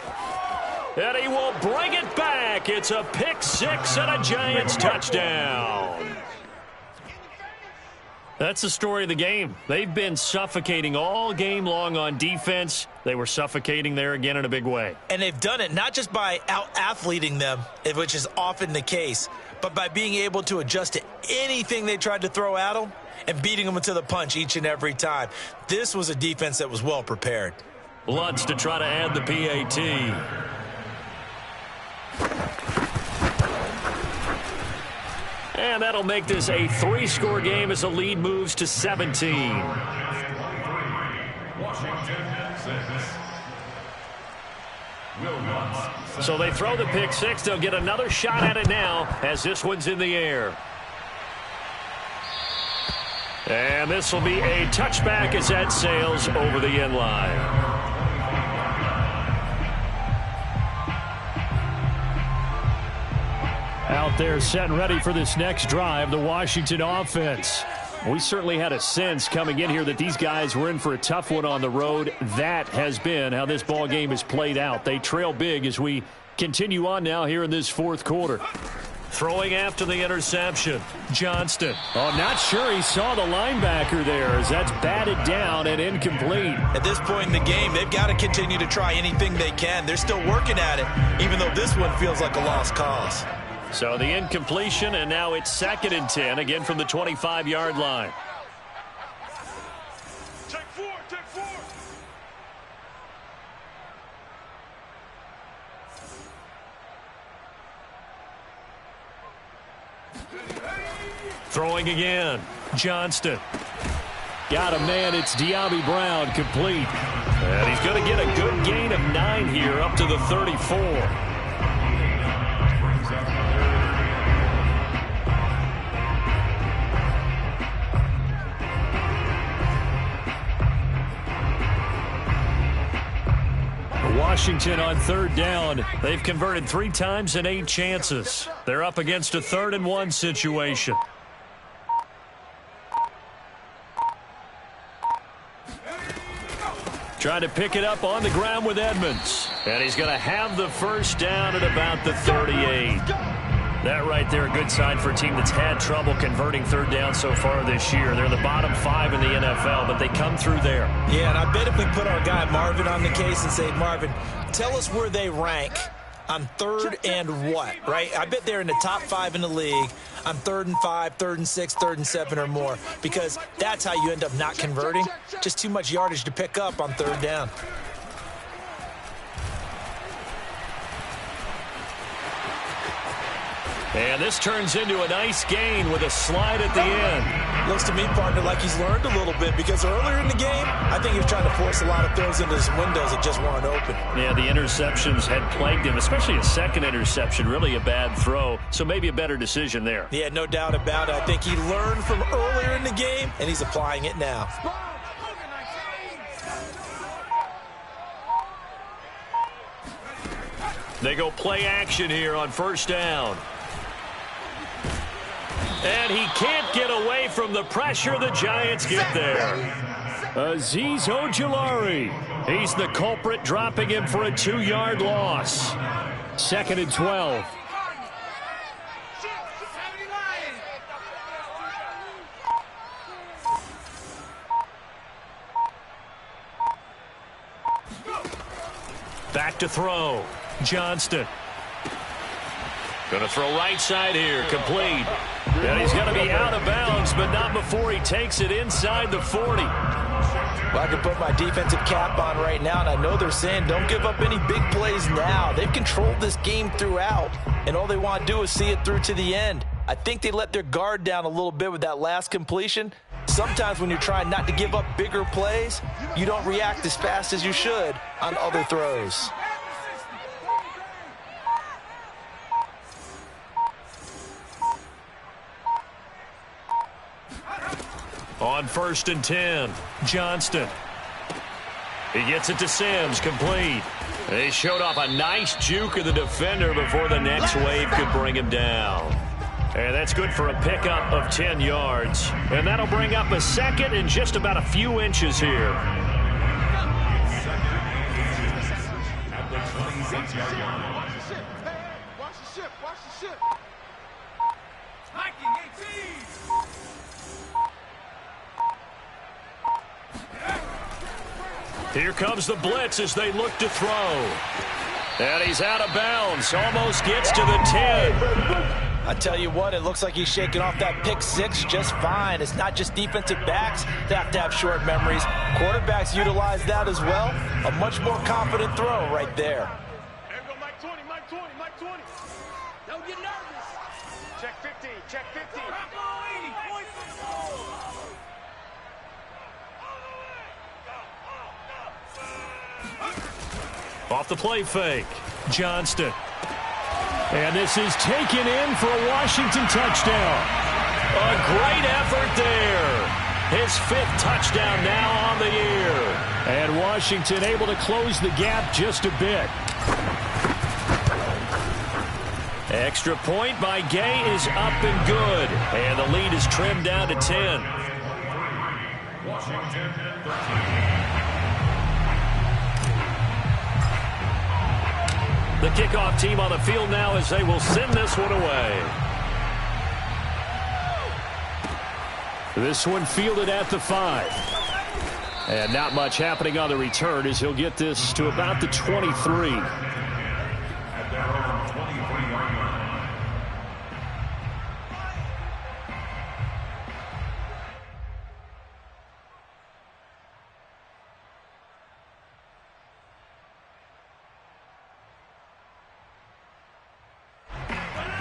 And he will bring it back. It's a pick 6 and a Giants touchdown. That's the story of the game. They've been suffocating all game long on defense. They were suffocating there again in a big way. And they've done it not just by out-athleting them, which is often the case, but by being able to adjust to anything they tried to throw at them and beating them to the punch each and every time. This was a defense that was well prepared. Lutz to try to add the PAT. And that'll make this a 3-score game as the lead moves to 17. So they throw the pick 6. They'll get another shot at it now as this one's in the air. And this will be a touchback as that sails over the end line. Out there set and ready for this next drive, the Washington offense. We certainly had a sense coming in here that these guys were in for a tough one on the road. That has been how this ball game has played out. They trail big as we continue on now here in this 4th quarter. Throwing after the interception, Johnston. Oh, not sure he saw the linebacker there as that's batted down and incomplete. At this point in the game, they've got to continue to try anything they can. They're still working at it, even though this one feels like a lost cause. So the incompletion, and now it's 2nd and 10, again from the 25-yard line. Take 4. Throwing again, Johnston. Got a man, it's De'Ami Brown, complete. And he's going to get a good gain of 9 here up to the 34. Washington on 3rd down. They've converted 3 times in 8 chances. They're up against a 3rd and 1 situation. Trying to pick it up on the ground with Edmonds. And he's going to have the first down at about the 38. That right there, a good sign for a team that's had trouble converting 3rd down so far this year. They're the bottom 5 in the NFL, but they come through there. Yeah, and I bet if we put our guy Marvin on the case and say, Marvin, tell us where they rank on 3rd and what, right? I bet they're in the top 5 in the league on 3rd and 5, 3rd and 6, 3rd and 7 or more, because that's how you end up not converting. Just too much yardage to pick up on 3rd down. And this turns into a nice gain with a slide at the end. Looks to me, partner, like he's learned a little bit because earlier in the game, I think he was trying to force a lot of throws into some windows that just weren't open. Yeah, the interceptions had plagued him, especially a second interception, really a bad throw, so maybe a better decision there. Yeah, no doubt about it. I think he learned from earlier in the game, and he's applying it now. They go play action here on first down. And he can't get away from the pressure. The Giants get there. Azeez Ojulari. He's the culprit, dropping him for a 2-yard loss. 2nd and 12. Back to throw. Johnston. Going to throw right side here. Complete. And he's going to be out of bounds, but not before he takes it inside the 40. Well, I can put my defensive cap on right now, and I know they're saying don't give up any big plays now. They've controlled this game throughout, and all they want to do is see it through to the end. I think they let their guard down a little bit with that last completion. Sometimes when you're trying not to give up bigger plays, you don't react as fast as you should on other throws. On 1st and 10, Johnston. He gets it to Sims, complete. They showed off a nice juke of the defender before the next wave could bring him down. And that's good for a pickup of 10 yards. And that'll bring up a 2nd and just about a few inches here. Watch the ship. Here comes the blitz as they look to throw. And he's out of bounds. Almost gets to the 10. I tell you what, it looks like he's shaking off that pick six just fine. It's not just defensive backs that have to have short memories. Quarterbacks utilize that as well. A much more confident throw right there. There we go, Mike 20, Mike 20, Mike 20. Don't get nervous. Check 15, check 15. Off the play fake, Johnston. And this is taken in for a Washington touchdown. A great effort there. His 5th touchdown now on the year. And Washington able to close the gap just a bit. Extra point by Gay is up and good. And the lead is trimmed down to 10. Washington 13. The kickoff team on the field now as they will send this one away. This one fielded at the 5. And not much happening on the return as he'll get this to about the 23. At their own 23-yard line.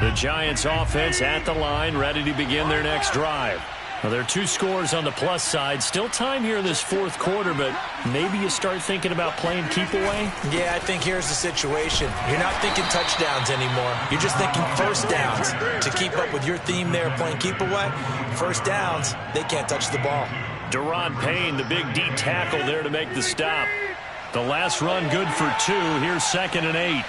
The Giants offense at the line, ready to begin their next drive. Well, there are 2 scores on the plus side. Still time here in this 4th quarter, but maybe you start thinking about playing keep away? Yeah, I think here's the situation. You're not thinking touchdowns anymore. You're just thinking first downs. To keep up with your theme there, playing keep away, first downs, they can't touch the ball. Deron Payne, the big D tackle there to make the stop. The last run good for 2. Here's 2nd and 8.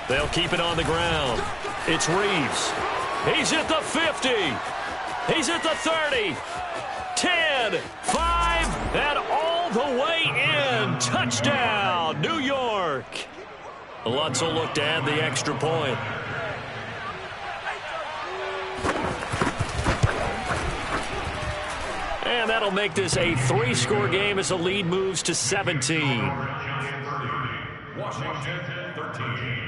They'll keep it on the ground. It's Reeves. He's at the 50. He's at the 30. 10, 5, and all the way in. Touchdown, New York. Lutz will look to add the extra point. And that'll make this a 3-score game as the lead moves to 17. Washington 13.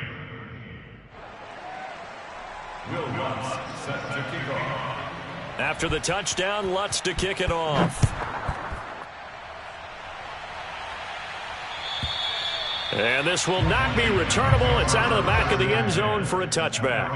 Will Lutz set to kick off. After the touchdown, Lutz to kick it off. And this will not be returnable. It's out of the back of the end zone for a touchback.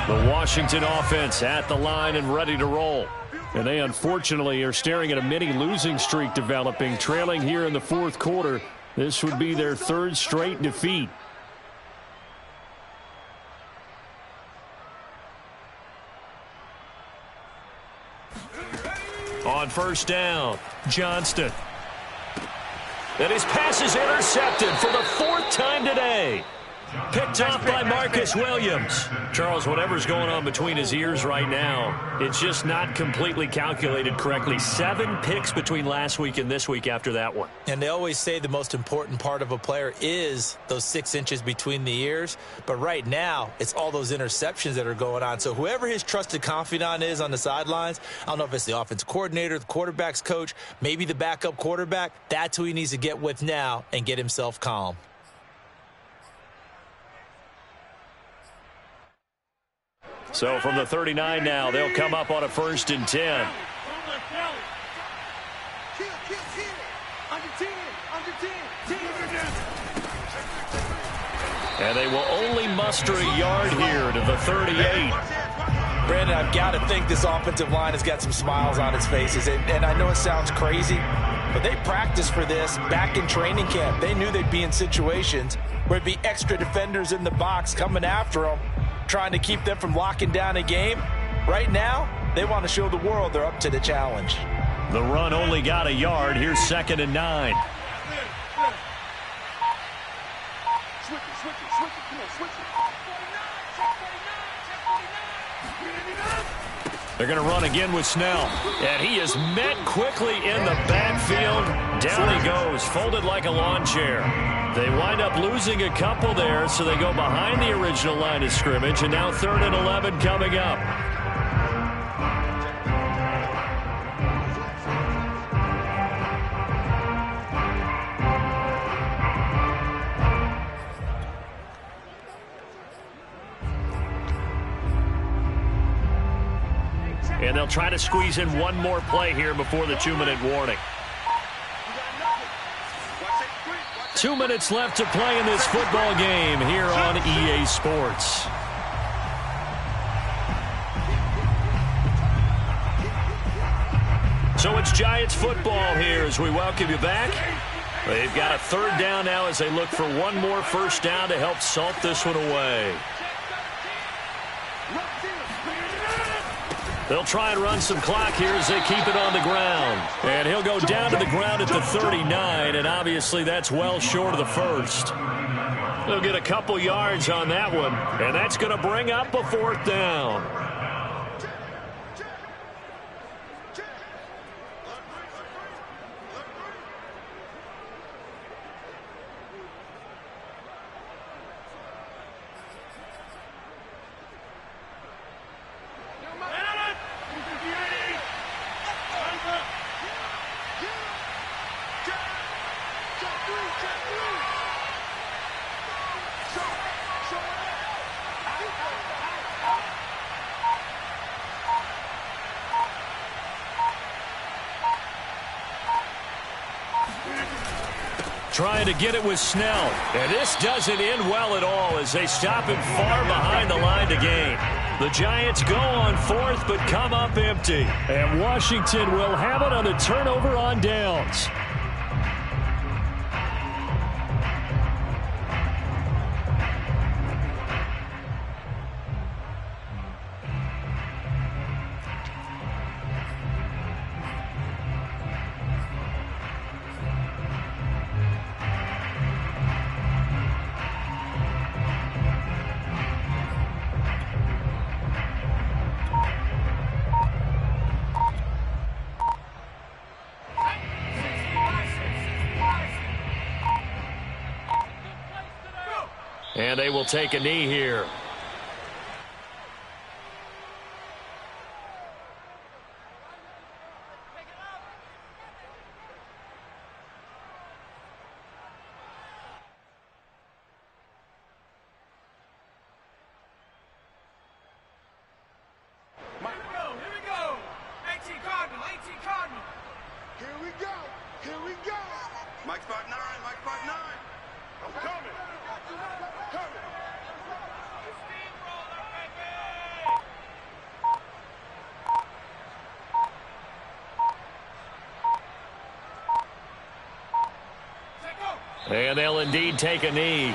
The Washington offense at the line and ready to roll. And they unfortunately are staring at a mini losing streak developing, trailing here in the fourth quarter. This would be their third straight defeat. On first down, Johnston. And his pass is intercepted for the fourth time today. Picked off by Marcus Williams. Charles, whatever's going on between his ears right now, it's just not completely calculated correctly. 7 picks between last week and this week after that one. And they always say the most important part of a player is those 6 inches between the ears. But right now, it's all those interceptions that are going on. So whoever his trusted confidant is on the sidelines, I don't know if it's the offensive coordinator, the quarterback's coach, maybe the backup quarterback, that's who he needs to get with now and get himself calm. So from the 39 now, they'll come up on a 1st and 10. And they will only muster a yard here to the 38. Brandon, I've got to think this offensive line has got some smiles on its faces. And I know it sounds crazy, but they practiced for this back in training camp. They knew they'd be in situations where there'd be extra defenders in the box coming after them, trying to keep them from locking down a game. Right now, they want to show the world they're up to the challenge. The run only got a yard. Here's 2nd and 9. They're going to run again with Snell. And he is met quickly in the backfield. Down he goes, folded like a lawn chair. They wind up losing a couple there, so they go behind the original line of scrimmage, and now 3rd and 11 coming up. And they'll try to squeeze in one more play here before the 2-minute warning. 2 minutes left to play in this football game here on EA Sports. So it's Giants football here as we welcome you back. They've got a 3rd down now as they look for one more first down to help salt this one away. They'll try and run some clock here as they keep it on the ground. And he'll go down to the ground at the 39, and obviously that's well short of the first. They'll get a couple yards on that one, and that's going to bring up a 4th down. Trying to get it with Snell. And this doesn't end well at all as they stop him far behind the line to gain. The Giants go on 4th but come up empty. And Washington will have it on the turnover on downs. And they will take a knee here. go. Here we go. Mike spot 9. Mike spot 9. I'm coming. Coming. And they'll indeed take a knee.